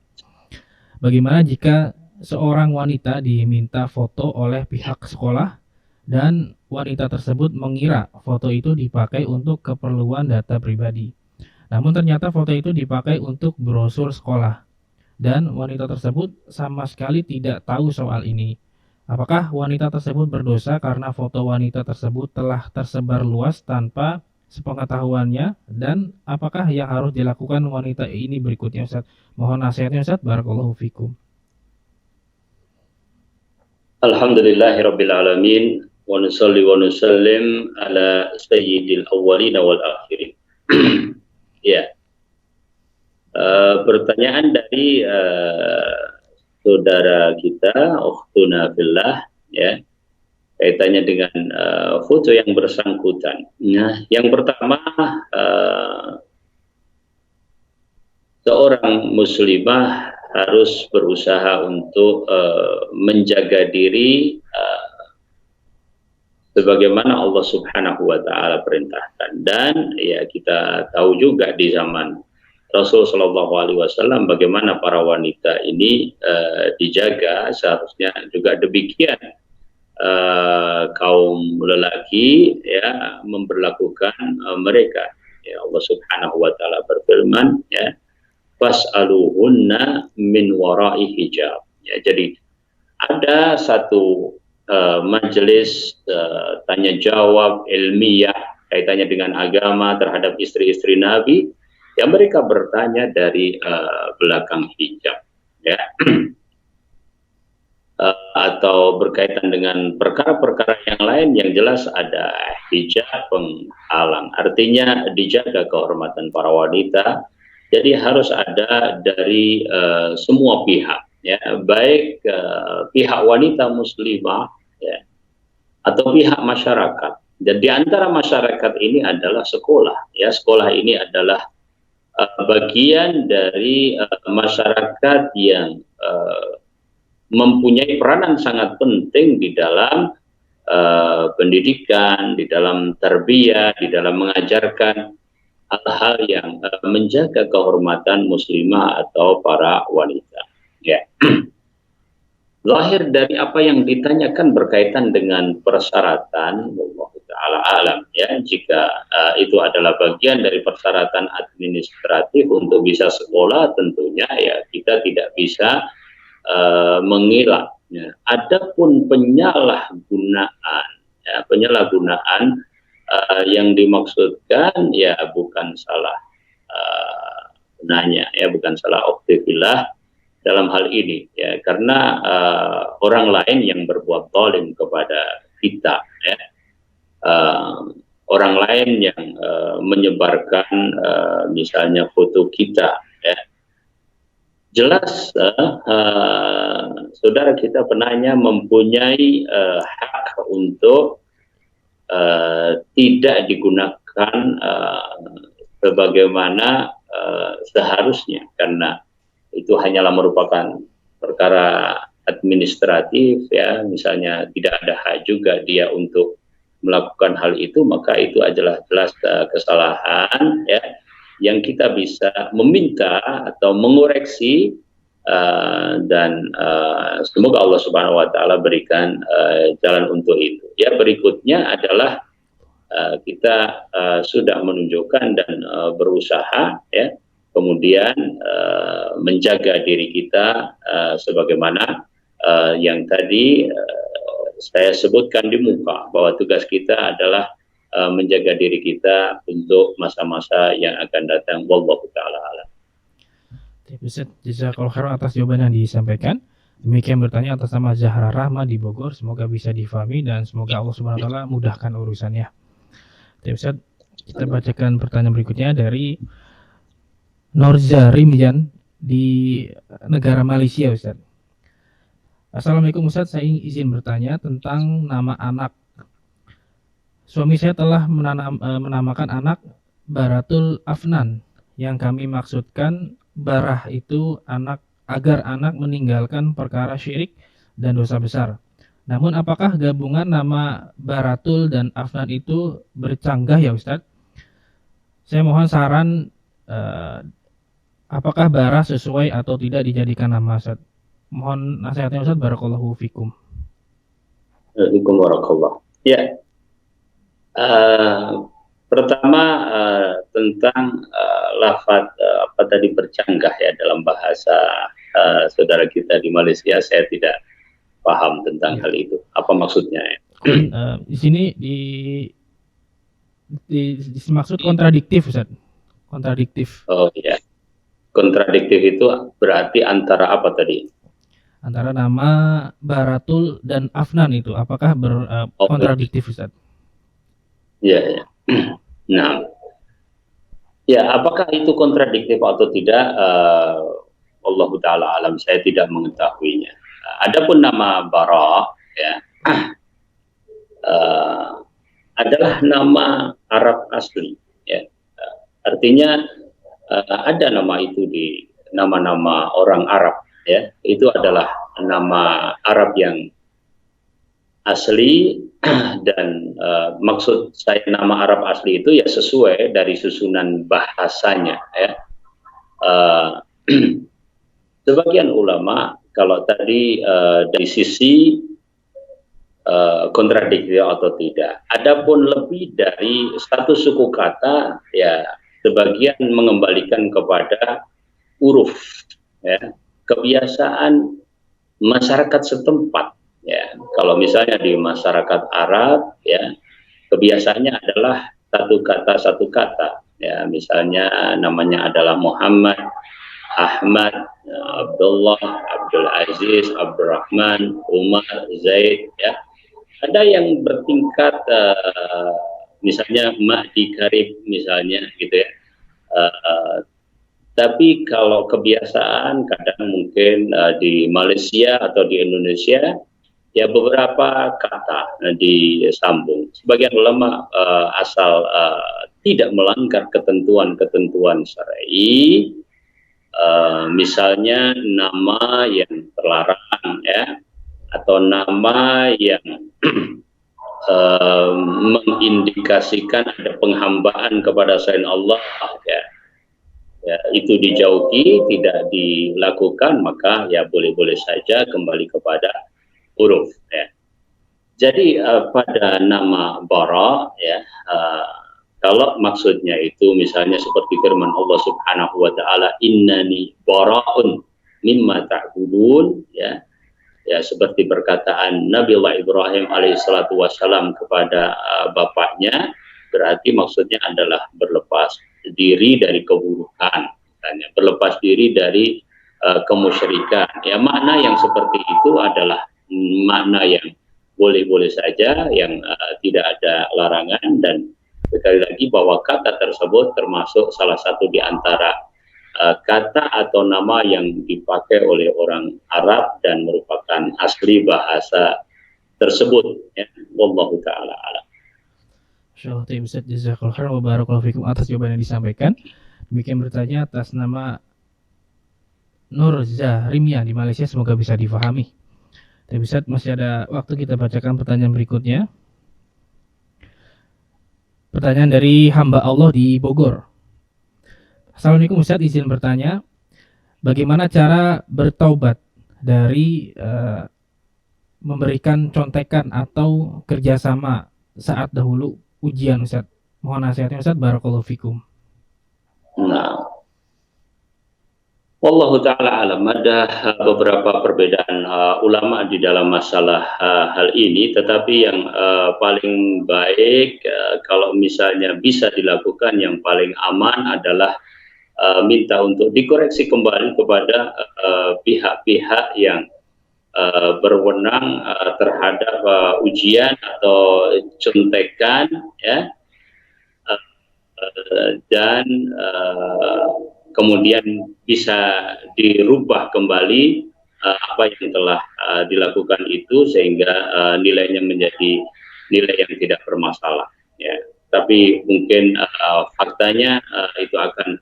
Bagaimana jika seorang wanita diminta foto oleh pihak sekolah dan wanita tersebut mengira foto itu dipakai untuk keperluan data pribadi, namun ternyata foto itu dipakai untuk brosur sekolah dan wanita tersebut sama sekali tidak tahu soal ini? Apakah wanita tersebut berdosa karena foto wanita tersebut telah tersebar luas tanpa sepengetahuannya, dan apakah yang harus dilakukan wanita ini berikutnya, Ustaz? Mohon nasihatnya, Ustaz. Barakallahu fikum. Alhamdulillahirabbil alamin wa nusalli wa nusallim ala sayyidil awwalin wal akhirin. Ya. Pertanyaan dari saudara kita, ukhtuna fillah, ya, kaitannya dengan foto yang bersangkutan. Nah, yang pertama, seorang muslimah harus berusaha untuk menjaga diri sebagaimana Allah Subhanahu wa taala perintahkan. Dan ya, kita tahu juga di zaman Rasul Shallallahu alaihi wasallam bagaimana para wanita ini dijaga, seharusnya juga demikian kaum lelaki, ya, memberlakukan mereka. Ya, Allah Subhanahu wa taala berfirman, ya, fas'aluhunna min wara'i hijab. Ya, jadi ada satu majelis tanya jawab ilmiah kaitannya dengan agama terhadap istri-istri Nabi, yang mereka bertanya dari belakang hijab, ya. Atau berkaitan dengan perkara-perkara yang lain, yang jelas ada hijab penghalang. Artinya dijaga kehormatan para wanita. Jadi harus ada dari semua pihak, ya, baik pihak wanita muslimah, ya, atau pihak masyarakat. Dan di antara masyarakat ini adalah sekolah, ya. Sekolah ini adalah bagian dari masyarakat yang mempunyai peranan sangat penting di dalam pendidikan, di dalam tarbiyah, di dalam mengajarkan hal-hal yang menjaga kehormatan muslimah atau para wanita. Ya. Lahir dari apa yang ditanyakan berkaitan dengan persyaratan, Allah Ta'ala alam, ya, jika itu adalah bagian dari persyaratan administratif untuk bisa sekolah, tentunya ya kita tidak bisa mengelak. Ya. Adapun penyalahgunaan, ya, penyalahgunaan yang dimaksudkan ya bukan salah gunanya, ya, bukan salah oktifillah dalam hal ini, ya, karena orang lain yang berbuat zalim kepada kita, ya, orang lain yang menyebarkan misalnya foto kita, ya. Jelas saudara kita penanya mempunyai hak untuk tidak digunakan sebagaimana seharusnya, karena itu hanyalah merupakan perkara administratif, ya. Misalnya tidak ada hak juga dia untuk melakukan hal itu, maka itu adalah jelas kesalahan, ya, yang kita bisa meminta atau mengoreksi, dan semoga Allah Subhanahu wa taala berikan jalan untuk itu. Ya, berikutnya adalah kita sudah menunjukkan dan berusaha, ya, kemudian menjaga diri kita sebagaimana yang tadi saya sebutkan di muka, bahwa tugas kita adalah menjaga diri kita untuk masa-masa yang akan datang. Wallahu ta'ala alam. Ustaz, jazakallahu khairan atas jawaban yang disampaikan. Demikian bertanya atas nama Zahra Rahma di Bogor. Semoga bisa difahami dan semoga Allah Subhanahu wa taala mudahkan urusannya. Jadi Ustaz, kita bacakan pertanyaan berikutnya dari Norza Rimjan di negara Malaysia, Ustaz. Assalamualaikum Ustaz, saya izin bertanya tentang nama anak. Suami saya telah menamakan anak Baratul Afnan, yang kami maksudkan barah itu anak agar anak meninggalkan perkara syirik dan dosa besar. Namun apakah gabungan nama Baratul dan Afnan itu bercanggah ya Ustadz? Saya mohon saran apakah barah sesuai atau tidak dijadikan nama Ustadz? Mohon nasihatnya Ustadz, barakallahu fikum. Waalaikumsalam warahmatullahi wabarakatuh. Ya. Pertama tentang lafaz apa tadi bercanggah ya dalam bahasa saudara kita di Malaysia, saya tidak paham tentang hal itu. Apa maksudnya? Ya? Di sini dimaksud kontradiktif Ustaz. Kontradiktif. Oh iya. Kontradiktif itu berarti antara apa tadi? Antara nama Baratul dan Afnan itu apakah kontradiktif Ustaz? Ya, ya. Nah, ya apakah itu kontradiktif atau tidak? Allah Taala alam, saya tidak mengetahuinya. Adapun nama Bara, ya, adalah nama Arab asli. Ya. Artinya ada nama itu di nama-nama orang Arab. Ya, itu adalah nama Arab yang asli. Dan maksud saya nama Arab asli itu ya sesuai dari susunan bahasanya ya. Sebagian ulama kalau tadi dari sisi kontradiktif atau tidak, adapun lebih dari satu suku kata ya sebagian mengembalikan kepada uruf ya, kebiasaan masyarakat setempat. Ya, kalau misalnya di masyarakat Arab, ya kebiasaannya adalah satu kata, ya misalnya namanya adalah Muhammad, Ahmad, Abdullah, Abdul Aziz, Abdurrahman, Umar, Zaid, ya ada yang bertingkat misalnya Mahdi Karib misalnya, gitu ya. Tapi kalau kebiasaan kadang mungkin di Malaysia atau di Indonesia ya beberapa kata disambung. Sebagian ulama asal tidak melanggar ketentuan-ketentuan syar'i, misalnya nama yang terlarang ya, atau nama yang mengindikasikan ada penghambaan kepada selain Allah ya. Ya, itu dijauhi, tidak dilakukan, maka ya boleh-boleh saja kembali kepada huruf ya. Jadi pada nama Bara ya, kalau maksudnya itu misalnya seperti firman Allah Subhanahu wa taala, innani bara'un mimma ta'budun ya. Ya seperti perkataan Nabi Allah Ibrahim alaihissalatu wassalam kepada bapaknya, berarti maksudnya adalah berlepas diri dari keburukan, misalnya berlepas diri dari kemusyrikan. Ya makna yang seperti itu adalah makna yang boleh-boleh saja, yang tidak ada larangan, dan sekali lagi bahwa kata tersebut termasuk salah satu di antara kata atau nama yang dipakai oleh orang Arab dan merupakan asli bahasa tersebut ya. Wallahu ta'ala alam. Insyaallah Ustaz, jazakallahu khairan wa barakallahu fikum atas jawaban yang disampaikan. Demikian bertanya atas nama Nur Zahrimia di Malaysia, semoga bisa difahami. Tapi Ustaz, masih ada waktu, kita bacakan pertanyaan berikutnya. Pertanyaan dari hamba Allah di Bogor. Assalamualaikum Ustaz, izin bertanya, bagaimana cara bertaubat dari memberikan contekan atau kerjasama saat dahulu ujian Ustaz? Mohon nasihatnya Ustaz, barakallahu fikum. Nah, wallahu ta'ala alam, ada beberapa perbedaan ulama di dalam masalah hal ini, tetapi yang paling baik kalau misalnya bisa dilakukan, yang paling aman adalah minta untuk dikoreksi kembali kepada pihak-pihak yang berwenang terhadap ujian atau contekan, ya, dan kemudian bisa dirubah kembali apa yang telah dilakukan itu sehingga nilainya menjadi nilai yang tidak bermasalah, ya. Tapi mungkin faktanya itu akan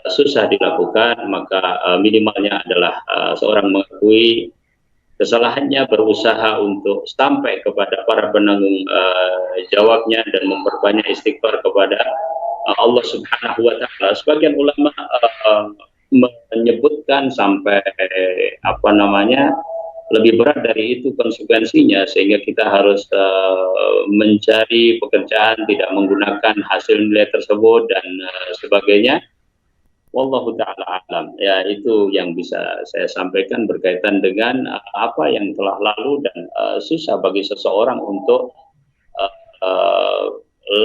susah dilakukan, maka minimalnya adalah seorang mengakui kesalahannya, berusaha untuk sampai kepada para penanggung jawabnya dan memperbanyak istighfar kepada Allah Subhanahu wa taala. Sebagian ulama menyebutkan sampai lebih berat dari itu konsekuensinya, sehingga kita harus mencari pekerjaan tidak menggunakan hasil nilai tersebut dan sebagainya. Wallahu ta'ala alam. Ya, itu yang bisa saya sampaikan berkaitan dengan apa yang telah lalu, dan susah bagi seseorang untuk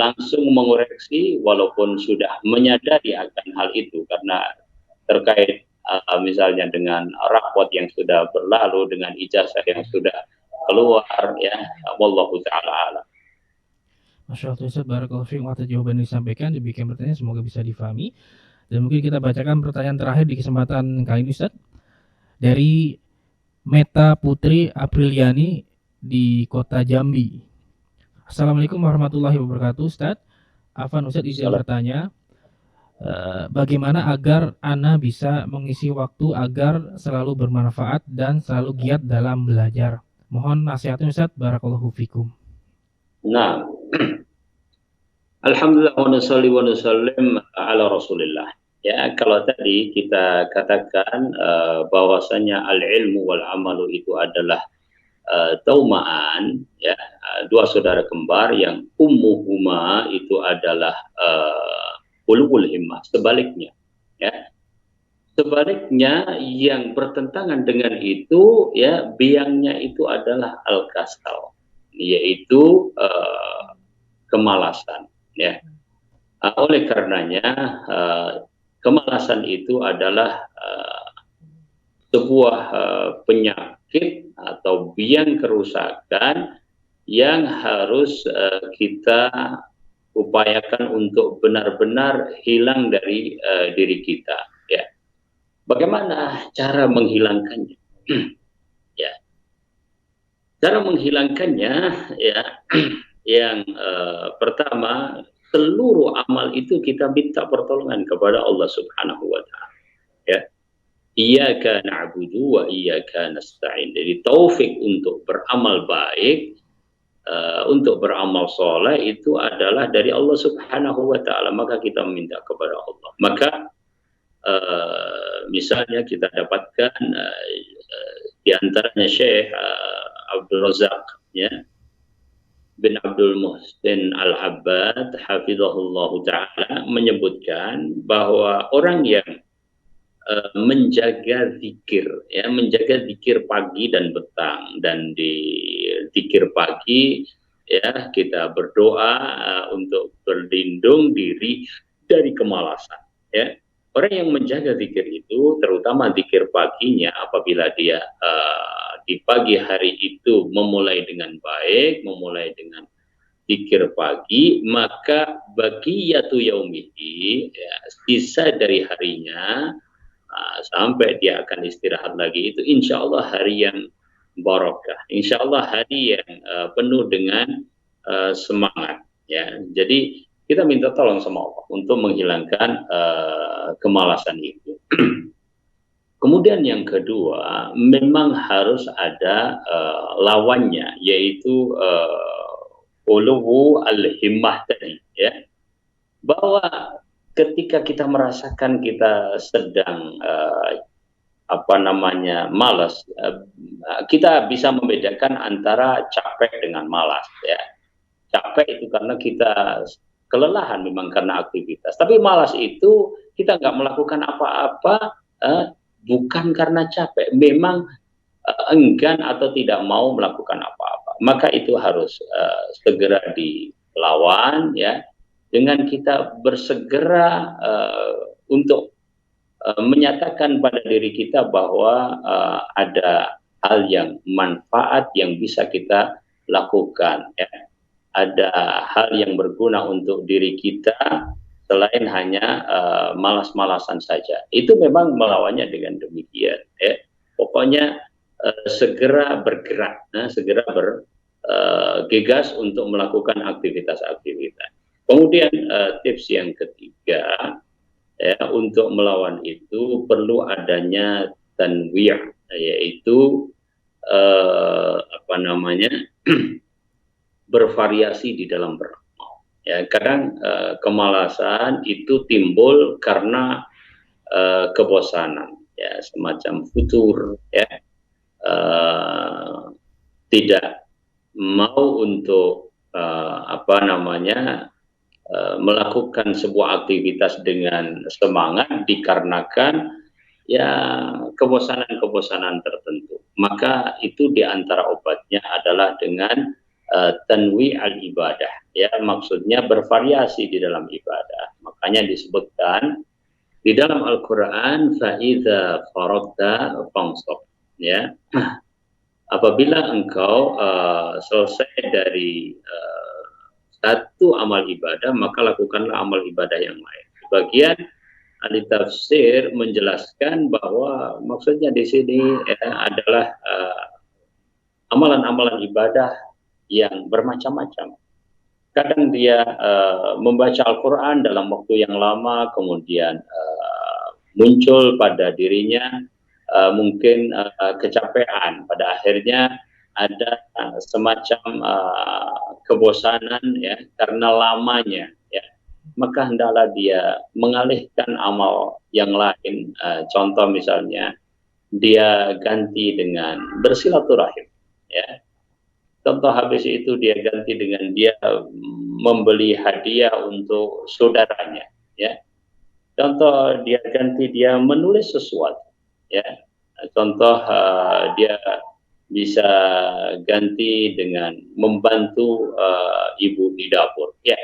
langsung mengoreksi walaupun sudah menyadari akan hal itu, karena terkait misalnya dengan rapot yang sudah berlalu, dengan ijazah yang sudah keluar, ya. Wallahu ta'ala alam. Masya Allah Ustaz, barakallahu fiikum atas jawaban yang disampaikan. Demikian pertanyaan, semoga bisa difahami. Dan mungkin kita bacakan pertanyaan terakhir di kesempatan kali ini Ustaz, dari Meta Putri Apriliani di Kota Jambi. Assalamualaikum warahmatullahi wabarakatuh Ustaz. Afan Ustaz izin bertanya, bagaimana agar Ana bisa mengisi waktu agar selalu bermanfaat dan selalu giat dalam belajar? Mohon nasihatnya Ustaz, barakallahu fikum. Nah, alhamdulillah wa nusalli wa nusallim ala Rasulillah. Ya, kalau tadi kita katakan bahwasanya al-ilmu wal amalu itu adalah taumaan, ya, dua saudara kembar yang ummuhuma itu adalah ulul himmah. Sebaliknya, ya, sebaliknya yang bertentangan dengan itu, ya, biangnya itu adalah al-kasal, yaitu kemalasan, ya. Oleh karenanya kemalasan itu adalah sebuah penyakit atau biang kerusakan yang harus kita upayakan untuk benar-benar hilang dari diri kita, ya. Bagaimana cara menghilangkannya? Ya, cara menghilangkannya, ya, yang pertama, seluruh amal itu kita minta pertolongan kepada Allah Subhanahu wa taala, ya. Iyyaka na'budu wa iyyaka nasta'in. Jadi taufik untuk beramal baik, untuk beramal soleh itu adalah dari Allah Subhanahu wa taala, maka kita meminta kepada Allah. Maka misalnya kita dapatkan di antaranya Syekh Abdul Razak, ya, bin Abdul Muhsin Al-Abbad hafizahullah ta'ala menyebutkan bahwa orang yang menjaga zikir, ya, menjaga zikir pagi dan petang, dan di zikir pagi, ya, kita berdoa untuk berlindung diri dari kemalasan, ya. Orang yang menjaga zikir itu, terutama zikir paginya, apabila dia di pagi hari itu memulai dengan baik, memulai dengan zikir pagi, maka baqiyatu yaumihi, ya, sisa dari harinya sampai dia akan istirahat lagi, itu insya Allah hari yang barakah, insya Allah hari yang penuh dengan semangat, ya. Jadi kita minta tolong sama Allah untuk menghilangkan kemalasan itu. Kemudian yang kedua, memang harus ada lawannya, yaitu uluwu al-himmah tadi, ya. Bahwa ketika kita merasakan kita sedang malas, kita bisa membedakan antara capek dengan malas, ya. Capek itu karena kita kelelahan memang karena aktivitas, tapi malas itu kita nggak melakukan apa-apa, bukan karena capek, memang enggan atau tidak mau melakukan apa-apa, maka itu harus segera dilawan, ya, dengan kita bersegera untuk menyatakan pada diri kita bahwa ada hal yang manfaat yang bisa kita lakukan, ya. Ada hal yang berguna untuk diri kita selain hanya malas-malasan saja. Itu memang melawannya dengan demikian, ya. Pokoknya segera bergerak, segera bergegas untuk melakukan aktivitas-aktivitas. Kemudian tips yang ketiga, ya, untuk melawan itu perlu adanya tanwir, yaitu bervariasi di dalam beramal. Ya, kadang kemalasan itu timbul karena kebosanan, ya, semacam futur, ya, tidak mau untuk melakukan sebuah aktivitas dengan semangat dikarenakan ya kebosanan-kebosanan tertentu. Maka itu diantara obatnya adalah dengan tanwi al-ibadah, ya, maksudnya bervariasi di dalam ibadah. Makanya disebutkan di dalam Al-Quran, fa'idha faradta fansab, ya. Apabila engkau selesai dari satu amal ibadah, maka lakukanlah amal ibadah yang lain. Sebagian ahli tafsir menjelaskan bahwa maksudnya di sini adalah amalan-amalan ibadah yang bermacam-macam. Kadang dia membaca Al-Quran dalam waktu yang lama, kemudian muncul pada dirinya mungkin kecapean, pada akhirnya ada semacam kebosanan, ya, karena lamanya, ya. Maka hendaklah dia mengalihkan amal yang lain. Contoh misalnya dia ganti dengan bersilaturahim, ya. Contoh habis itu dia ganti dengan dia membeli hadiah untuk saudaranya, ya. Contoh dia ganti dia menulis sesuatu, ya. Contoh dia bisa ganti dengan membantu ibu di dapur, ya.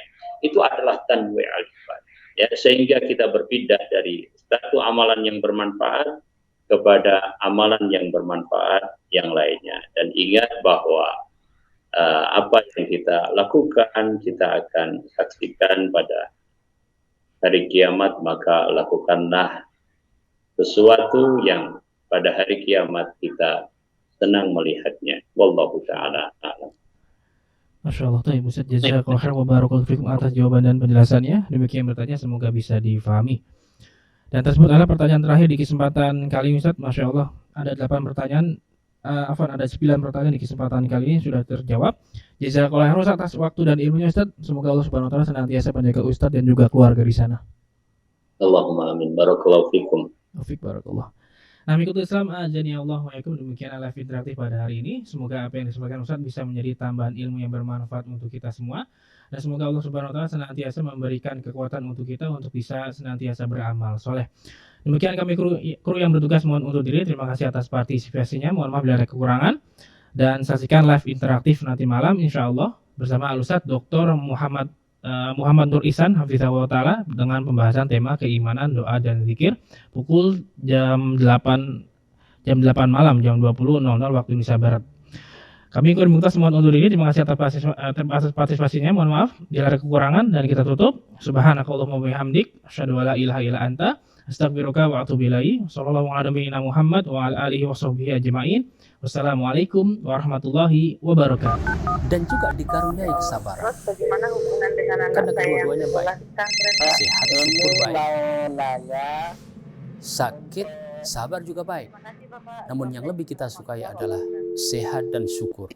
Itu adalah tanwi al-ibadah, ya, sehingga kita berpindah dari satu amalan yang bermanfaat kepada amalan yang bermanfaat yang lainnya. Dan ingat bahwa apa yang kita lakukan kita akan saksikan pada hari kiamat, maka lakukanlah sesuatu yang pada hari kiamat kita senang melihatnya. Wallahu ta'ala a'lam. Masya Allah, Ibu Ustaz, jazakallahu khairan wa barakallahu fikum atas jawaban dan penjelasannya. Demikian bertanya, semoga bisa difahami. Dan tersebut adalah pertanyaan terakhir di kesempatan kali ini, Ustaz. Masya Allah, ada 8 pertanyaan, ada 9 pertanyaan di kesempatan kali ini sudah terjawab. Jazakallahu khairan Ustaz atas waktu dan ilmunya, Ustaz. Semoga Allah Subhanahu wa taala senantiasa menjaga Ustaz dan juga keluarga di sana. Allahumma amin. Barakallahu fikum. Taufik barakallah. Nah, mengikuti Islam ajani Allah wa yakum, demikian live interaktif pada hari ini. Semoga apa yang disampaikan Ustaz bisa menjadi tambahan ilmu yang bermanfaat untuk kita semua. Dan semoga Allah Subhanahu wa taala senantiasa memberikan kekuatan untuk kita untuk bisa senantiasa beramal soleh. Demikian kami kru yang bertugas mohon undur diri. Terima kasih atas partisipasinya. Mohon maaf bila ada kekurangan. Dan saksikan live interaktif nanti malam insyaallah bersama Al-Ustaz Dr. Muhammad Nur Ihsan hafizahullah taala dengan pembahasan tema keimanan, doa dan zikir pukul jam 8 malam, jam 20.00 waktu Indonesia Barat. Kami Kurni Mumtaz mohon undur diri. Terima kasih atas partisipasinya. Mohon maaf bila ada kekurangan dan kita tutup. Subhanakallahumma wa bihamdik asyhadu an la ilaha illa anta astaghfiruka wa atubu ilaik. Shallallahu ala nabiyyina Muhammad wa ala alihi washabbihi ajmain. Wassalamualaikum warahmatullahi wabarakatuh. Dan juga dikaruniai kesabaran. Terus bagaimana hubungan dengan anak Karena saya yang kedua-duanya sekolah baik. pesantren? Sehat, syukur baik. Mau nanya. Sakit, sabar juga baik. Terima kasih Bapak. Namun yang lebih kita sukai adalah sehat dan syukur.